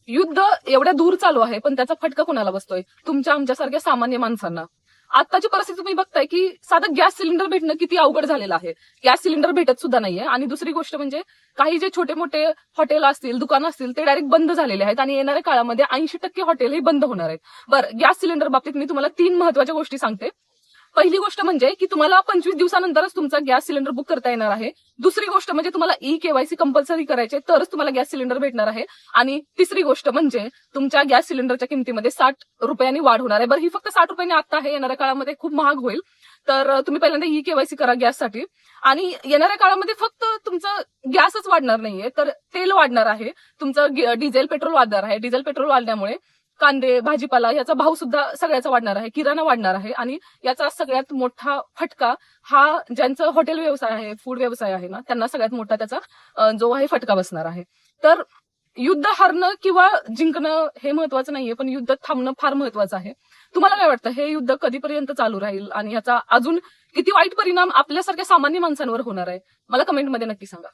युद्ध एवढ्या दूर चालू आहे, पण त्याचा फटका कोणाला बसतोय? तुमच्या आमच्यासारख्या सामान्य माणसांना. आताची परिस्थिती तुम्ही बघताय की साधं गॅस सिलेंडर भेटणं किती अवघड झालेलं आहे. गॅस सिलेंडर भेटत सुद्धा नाहीये. आणि दुसरी गोष्ट म्हणजे काही जे छोटे मोठे हॉटेल असतील, दुकानं असतील, ते डायरेक्ट बंद झालेले आहेत आणि येणाऱ्या काळामध्ये 80% हॉटेल हे बंद होणार आहेत. बरं, गॅस सिलेंडर बाबतीत मी तुम्हाला 3 महत्वाच्या गोष्टी सांगते. पहिली गोष्ट म्हणजे की तुम्हाला 25 दिवसानंतरच तुमचा गॅस सिलेंडर बुक करता येणार आहे. दुसरी गोष्ट म्हणजे तुम्हाला ई-केवायसी कंपल्सरी करायचे, तरच तुम्हाला गॅस सिलेंडर भेटणार आहे. आणि तिसरी गोष्ट म्हणजे तुमच्या गॅस सिलेंडरच्या किमतीमध्ये 60 रुपयांनी वाढ होणार आहे. बरं, ही फक्त 60 रुपयांनी आता आहे, येणाऱ्या काळामध्ये खूप महाग होईल. तर तुम्ही पहिल्यांदा ई-केवायसी करा गॅससाठी. आणि येणाऱ्या काळामध्ये फक्त तुमचं गॅसच वाढणार नाहीये, तर तेल वाढणार आहे, तुमचं डिझेल पेट्रोल वाढणार आहे. डिझेल पेट्रोल वाढल्यामुळे कांदे, भाजीपाला याचा भाव सुद्धा सगळ्याचा वाढणार आहे, किराणा वाढणार आहे. आणि याचा सगळ्यात मोठा फटका हा ज्यांचं हॉटेल व्यवसाय आहे, फूड व्यवसाय आहे ना, त्यांना सगळ्यात मोठा त्याचा जो आहे फटका बसणार आहे. तर युद्ध हारणं किंवा जिंकणं हे महत्वाचं नाहीये, पण युद्ध थांबणं फार महत्वाचं आहे. तुम्हाला काय वाटतं, हे युद्ध कधीपर्यंत चालू राहील आणि याचा अजून किती वाईट परिणाम आपल्यासारख्या सामान्य माणसांवर होणार आहे? मला कमेंटमध्ये नक्की सांगा.